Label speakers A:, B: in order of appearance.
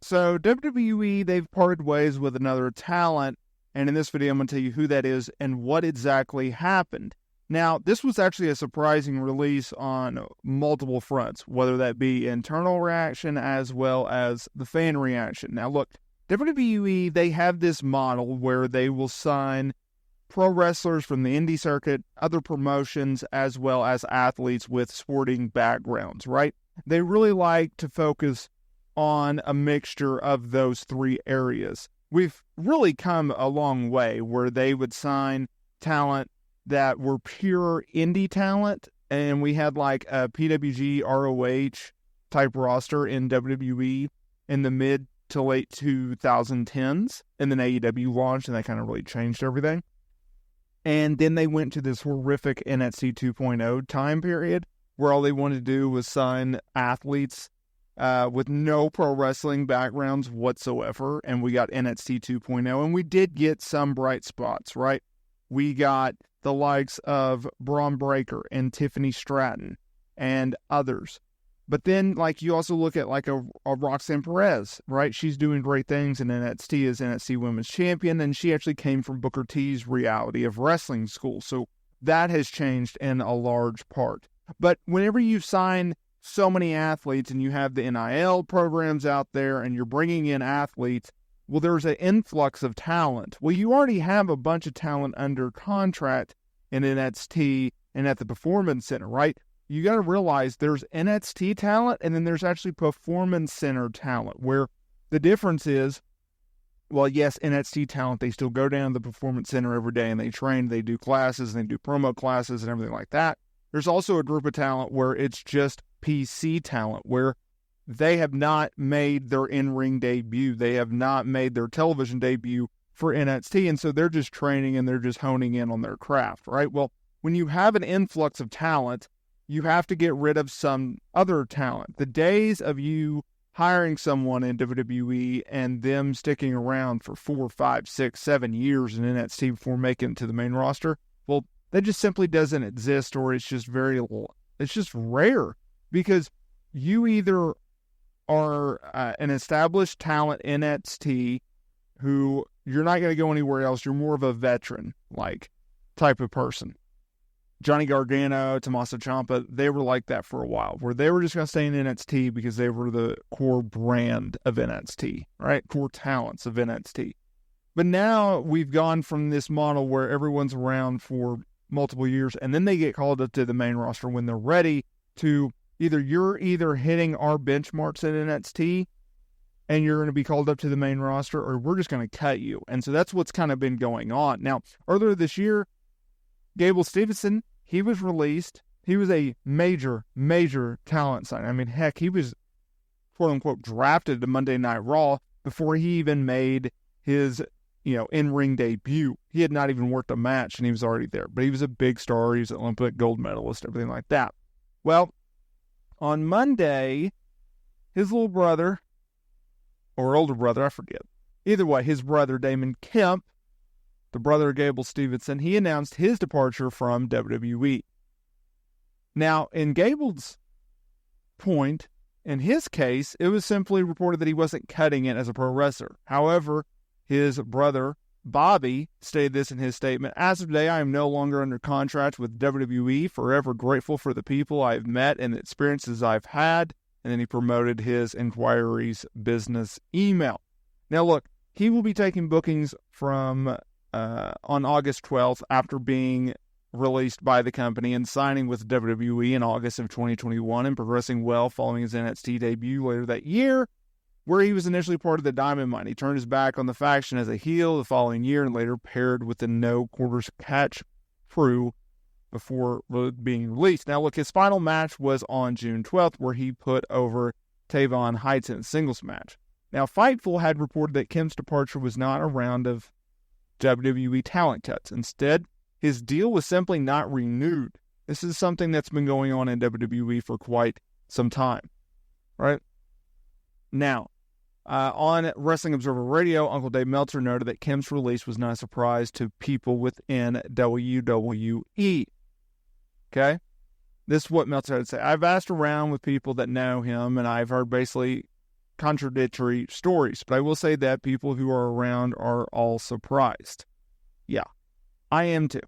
A: So WWE, they've parted ways with another talent, and in this video I'm going to tell you who that is and what exactly happened. Now, this was actually a surprising release on multiple fronts, whether that be internal reaction as well as the fan reaction. Now look, WWE, they have this model where they will sign pro wrestlers from the indie circuit, other promotions, as well as athletes with sporting backgrounds, right? They really like to focus on a mixture of those three areas. We've really come a long way where they would sign talent that were pure indie talent, and we had like a PWG ROH type roster in WWE in the mid to late 2010s, and then AEW launched, and that kind of really changed everything. And then they went to this horrific NXT 2.0 time period where all they wanted to do was sign athletes with no pro wrestling backgrounds whatsoever. And we got NXT 2.0, and we did get some bright spots, right? We got the likes of Braun Breaker and Tiffany Stratton and others. But then, like, you also look at like a Roxanne Perez, right? She's doing great things in NXT as NXT Women's Champion, and she actually came from Booker T's Reality of Wrestling school. So that has changed in a large part. But whenever you sign so many athletes and you have the NIL programs out there and you're bringing in athletes, well, there's an influx of talent. Well, you already have a bunch of talent under contract in NXT and at the Performance Center, right? You got to realize there's NXT talent and then there's actually Performance Center talent, where the difference is, well, yes, NXT talent, they still go down to the Performance Center every day and they train, they do classes, and they do promo classes and everything like that. There's also a group of talent where it's just PC talent, where they have not made their in-ring debut. They have not made their television debut for NXT, and so they're just training and they're just honing in on their craft, right? Well, when you have an influx of talent, you have to get rid of some other talent. The days of you hiring someone in WWE and them sticking around for 4, 5, 6, 7 years in NXT before making it to the main roster, well, that just simply doesn't exist, or it's just it's just rare, because you either are an established talent in NXT who you're not going to go anywhere else. You're more of a veteran like type of person. Johnny Gargano, Tommaso Ciampa, they were like that for a while, where they were just going to stay in NXT because they were the core brand of NXT, right? Core talents of NXT. But now we've gone from this model where everyone's around for multiple years and then they get called up to the main roster when they're ready, to you're hitting our benchmarks at NXT and you're going to be called up to the main roster, or we're just going to cut you. And so that's what's kind of been going on. Now, earlier this year, Gable Stevenson, he was released. He was a major, major talent sign. I mean, heck, he was, quote unquote, drafted to Monday Night Raw before he even made his, in-ring debut. He had not even worked a match and he was already there. But he was a big star. He was an Olympic gold medalist, everything like that. Well, on Monday, his little brother, or older brother, I forget. Either way, his brother, Damon Kemp, the brother of Gable Stevenson, he announced his departure from WWE. Now, in Gable's point, in his case, it was simply reported that he wasn't cutting it as a pro wrestler. However, his brother, Bobby, stated this in his statement: "As of today, I am no longer under contract with WWE, forever grateful for the people I've met and the experiences I've had." And then he promoted his Inquiries business email. Now, look, he will be taking bookings from on August 12th after being released by the company and signing with WWE in August of 2021 and progressing well following his NXT debut later that year, where he was initially part of the Diamond Mine. He turned his back on the faction as a heel the following year and later paired with the No Quarters Catch crew before being released. Now, look, his final match was on June 12th, where he put over Tavon Heights in a singles match. Now, Fightful had reported that Kemp's departure was not a round of WWE talent cuts. Instead, his deal was simply not renewed. This is something that's been going on in WWE for quite some time, right? Now, on Wrestling Observer Radio, Uncle Dave Meltzer noted that Kemp's release was not a surprise to people within WWE. Okay? This is what Meltzer had to say. "I've asked around with people that know him, and I've heard basically contradictory stories. But I will say that people who are around are all surprised. Yeah, I am too.